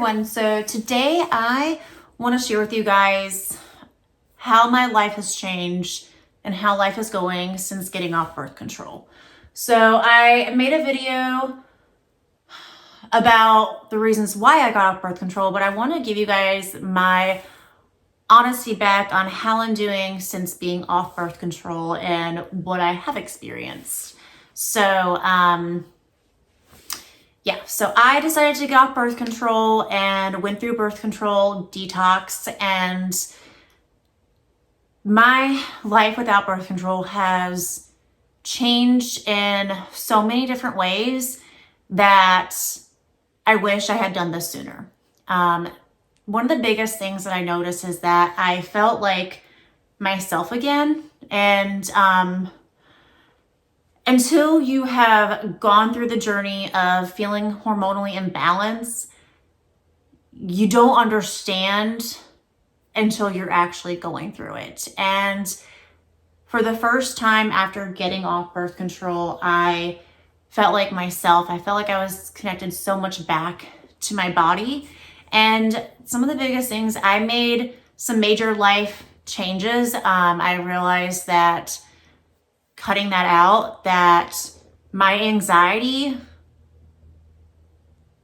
everyone. So today I want to share with you guys how my life has changed and how life is going since getting off birth control. So I made a video about the reasons why I got off birth control, but I want to give you guys my honest feedback on how I'm doing since being off birth control and what I have experienced. So, so I decided to get off birth control and went through birth control detox, and my life without birth control has changed in so many different ways that I wish I had done this sooner. One of the biggest things that I noticed is that I felt like myself again, and until you have gone through the journey of feeling hormonally imbalanced, you don't understand until you're actually going through it. And for the first time after getting off birth control, I felt like myself. I felt like I was connected so much back to my body. And some of the biggest things, I made some major life changes. I realized that cutting that out, that my anxiety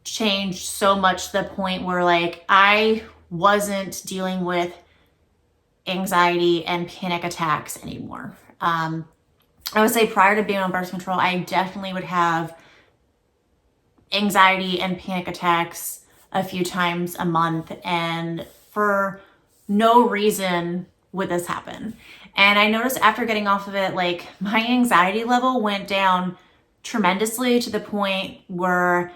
changed so much to the point where like I wasn't dealing with anxiety and panic attacks anymore. I would say prior to being on birth control, I definitely would have anxiety and panic attacks a few times a month, and for no reason would this happen. And I noticed after getting off of it, like my anxiety level went down tremendously to the point where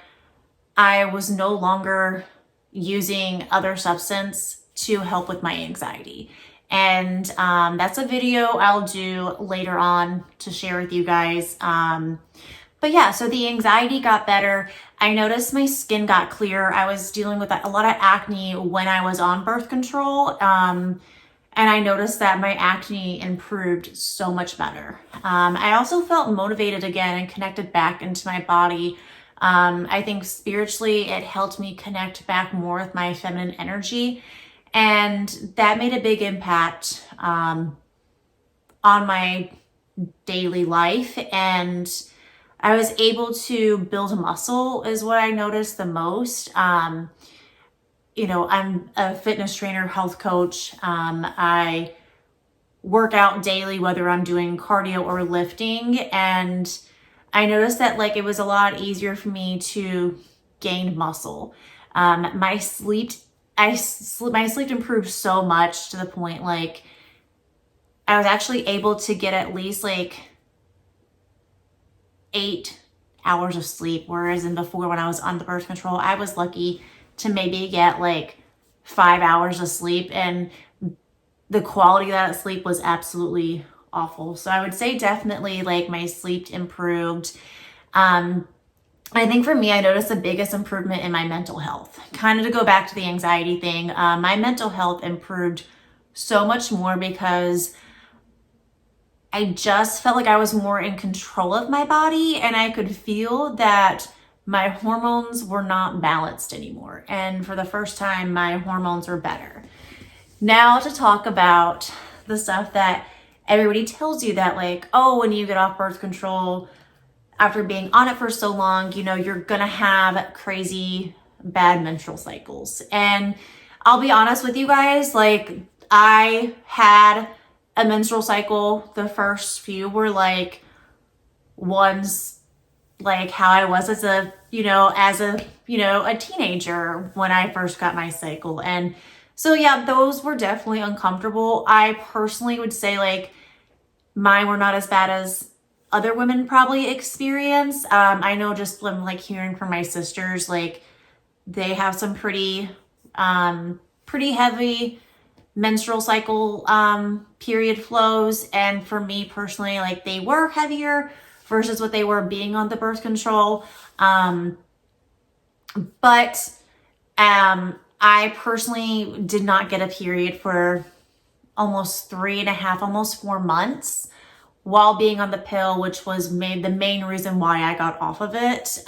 I was no longer using other substance to help with my anxiety. And that's a video I'll do later on to share with you guys. But yeah, so the anxiety got better. I noticed my skin got clearer. I was dealing with a lot of acne when I was on birth control. And I noticed that my acne improved so much better. I also felt motivated again and connected back into my body. I think spiritually it helped me connect back more with my feminine energy. And that made a big impact on my daily life. And I was able to build muscle is what I noticed the most. I'm a fitness trainer, health coach. I work out daily, whether I'm doing cardio or lifting. And I noticed that like it was a lot easier for me to gain muscle. My sleep improved so much to the point like I was actually able to get at least like 8 hours of sleep. Whereas in before when I was on the birth control, I was lucky to maybe get like 5 hours of sleep, and the quality of that sleep was absolutely awful. So I would say definitely like my sleep improved. I think for me, I noticed the biggest improvement in my mental health. Kind of to go back to the anxiety thing, my mental health improved so much more because I just felt like I was more in control of my body, and I could feel that my hormones were not balanced anymore. And for the first time, my hormones were better. Now to talk about the stuff that everybody tells you that like, oh, when you get off birth control, after being on it for so long, you're gonna have crazy bad menstrual cycles. And I'll be honest with you guys, like I had a menstrual cycle. The first few were like ones like how I was as a teenager when I first got my cycle. And so yeah, those were definitely uncomfortable. I personally would say like mine were not as bad as other women probably experience. I know just from like hearing from my sisters, like they have some pretty heavy menstrual cycle period flows. And for me personally, like they were heavier versus what they were being on the birth control. But I personally did not get a period for almost 3.5, almost 4 months while being on the pill, which was the main reason why I got off of it.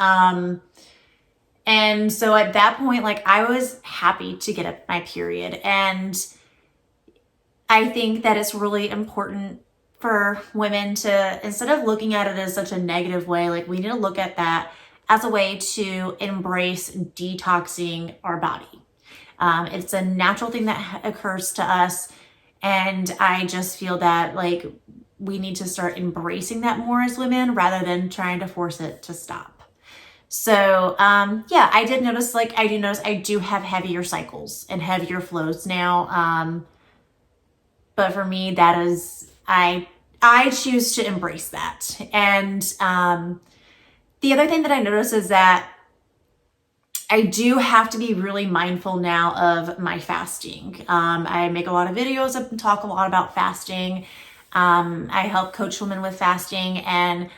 And so at that point, like, I was happy to get my period. And I think that it's really important for women to, instead of looking at it as such a negative way, like, we need to look at that as a way to embrace detoxing our body. It's a natural thing that occurs to us. And I just feel that, like, we need to start embracing that more as women rather than trying to force it to stop. So, yeah, I did notice, like, I do have heavier cycles and heavier flows now. But for me, that is, I choose to embrace that. And the other thing that I notice is that I do have to be really mindful now of my fasting. I make a lot of videos and talk a lot about fasting. I help coach women with fasting, and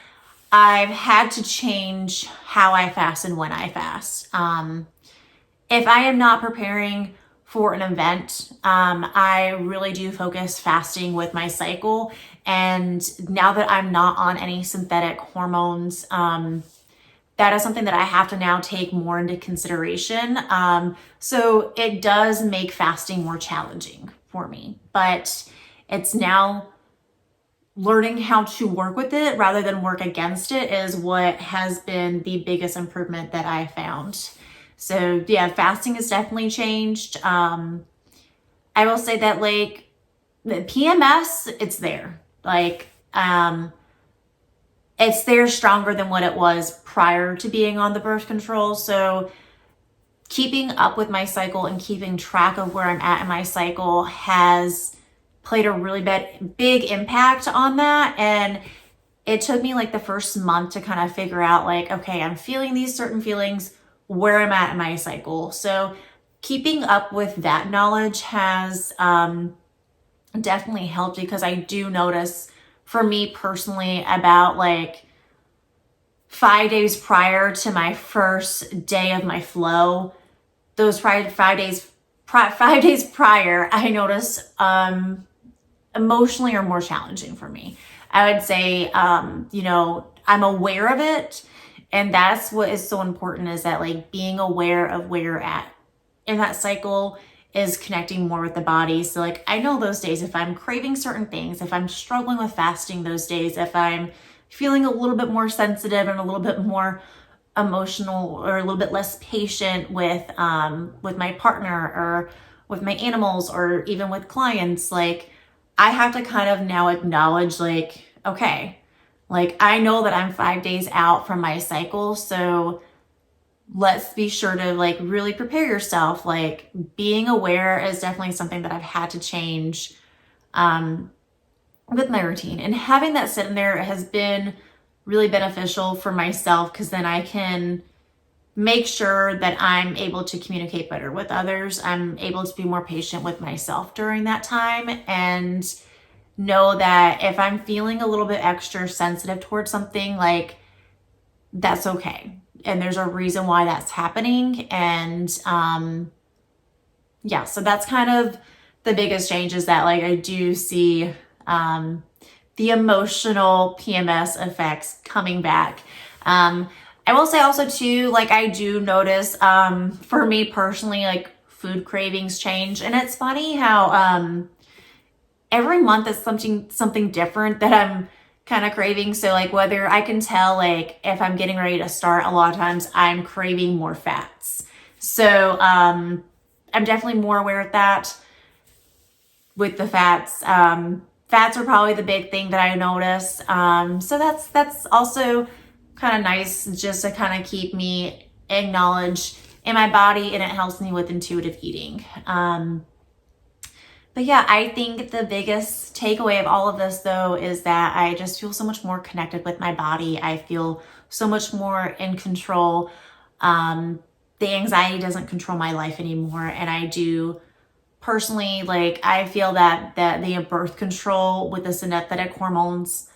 I've had to change how I fast and when I fast. If I am not preparing for an event, I really do focus fasting with my cycle. And now that I'm not on any synthetic hormones, that is something that I have to now take more into consideration. So it does make fasting more challenging for me, but it's now learning how to work with it rather than work against it is what has been the biggest improvement that I found. So yeah, fasting has definitely changed. I will say that, like, the PMS, it's there. Like, it's there stronger than what it was prior to being on the birth control. So keeping up with my cycle and keeping track of where I'm at in my cycle has played a really big impact on that. And it took me, like, the first month to kind of figure out, like, okay, I'm feeling these certain feelings, where I'm at in my cycle. So keeping up with that knowledge has definitely helped, because I do notice, for me personally, about like 5 days prior to my first day of my flow, those 5 days prior, I notice emotionally are more challenging for me. I would say, I'm aware of it. And that's what is so important, is that, like, being aware of where you're at in that cycle is connecting more with the body. So, like, I know those days, if I'm craving certain things, if I'm struggling with fasting those days, if I'm feeling a little bit more sensitive and a little bit more emotional or a little bit less patient with my partner or with my animals or even with clients, like, I have to kind of now acknowledge, like, okay, like, I know that I'm 5 days out from my cycle, so let's be sure to, like, really prepare yourself. Like, being aware is definitely something that I've had to change with my routine. And having that sit in there has been really beneficial for myself, because then I can make sure that I'm able to communicate better with others. I'm able to be more patient with myself during that time, and know that if I'm feeling a little bit extra sensitive towards something, like, that's okay. And there's a reason why that's happening. And yeah, so that's kind of the biggest change, is that, like, I do see the emotional PMS effects coming back. I will say also too, like, I do notice, for me personally, like, food cravings change. And it's funny how every month is something different that I'm kind of craving. So, like, whether I can tell, like, if I'm getting ready to start, a lot of times I'm craving more fats. So I'm definitely more aware of that with the fats. Fats are probably the big thing that I notice. So that's also kind of nice, just to kind of keep me acknowledged in my body, and it helps me with intuitive eating. But yeah, I think the biggest takeaway of all of this, though, is that I just feel so much more connected with my body. I feel so much more in control. The anxiety doesn't control my life anymore. And I do personally, like, I feel that the birth control with the synthetic hormones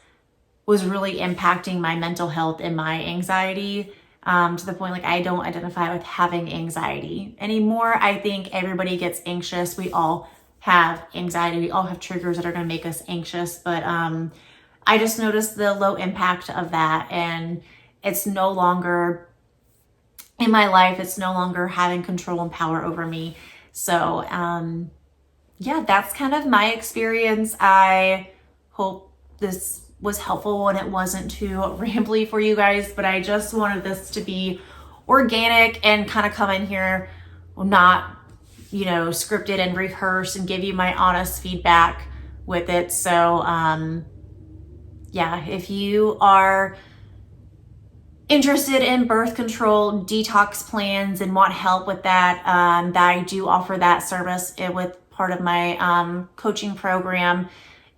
was really impacting my mental health and my anxiety, to the point, like, I don't identify with having anxiety anymore. I think everybody gets anxious. We all have anxiety. We all have triggers that are going to make us anxious. But I just noticed the low impact of that. And it's no longer in my life. It's no longer having control and power over me. So, yeah, that's kind of my experience. I hope this was helpful and it wasn't too rambly for you guys, but I just wanted this to be organic and kind of come in here, not, scripted and rehearsed, and give you my honest feedback with it. So, yeah, if you are interested in birth control detox plans and want help with that, I do offer that service with part of my coaching program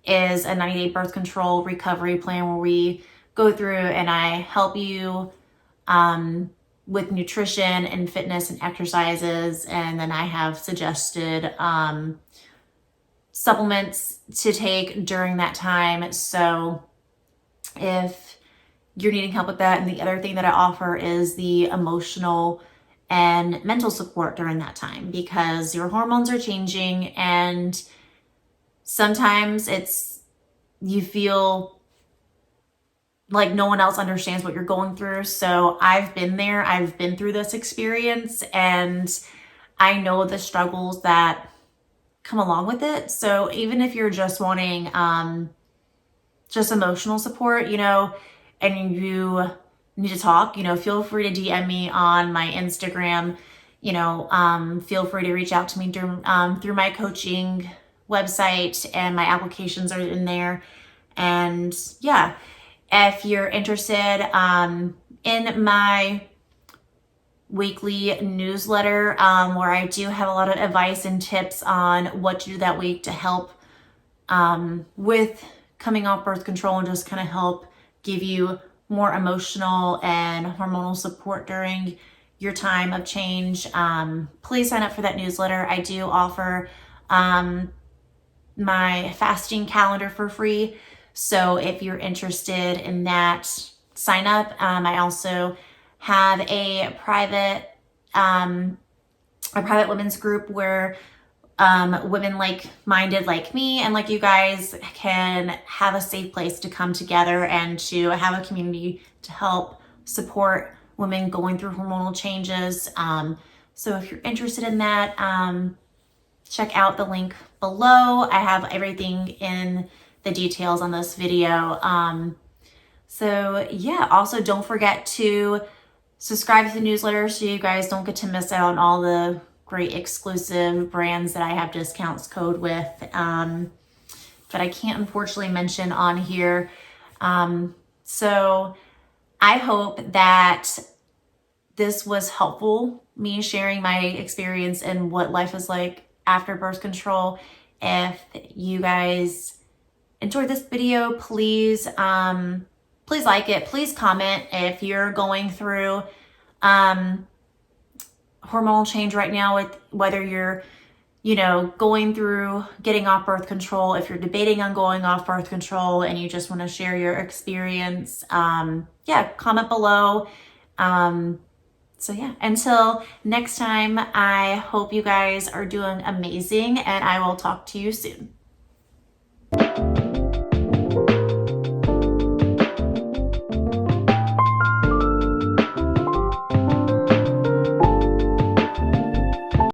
is a 90-day birth control recovery plan where we go through and I help you with nutrition and fitness and exercises. And then I have suggested supplements to take during that time. So if you're needing help with that. And the other thing that I offer is the emotional and mental support during that time, because your hormones are changing and sometimes you feel like no one else understands what you're going through. So I've been there. I've been through this experience and I know the struggles that come along with it. So even if you're just wanting just emotional support, and you need to talk, feel free to DM me on my Instagram. Feel free to reach out to me through my coaching website, and my applications are in there. And yeah, if you're interested in my weekly newsletter, where I do have a lot of advice and tips on what to do that week to help with coming off birth control and just kind of help give you more emotional and hormonal support during your time of change, please sign up for that newsletter. I do offer my fasting calendar for free. So if you're interested in that, sign up. I also have a private women's group where women like-minded like me and like you guys can have a safe place to come together and to have a community to help support women going through hormonal changes. So if you're interested in that, check out the link below. I have everything in the details on this video. So yeah, also don't forget to subscribe to the newsletter so you guys don't get to miss out on all the great exclusive brands that I have discounts code with, that I can't unfortunately mention on here. So I hope that this was helpful, me sharing my experience and what life is like after birth control. If you guys enjoyed this video, please like it, please comment if you're going through hormonal change right now, with whether you're going through getting off birth control, if you're debating on going off birth control and you just want to share your experience, yeah, comment below. So yeah, until next time, I hope you guys are doing amazing and I will talk to you soon.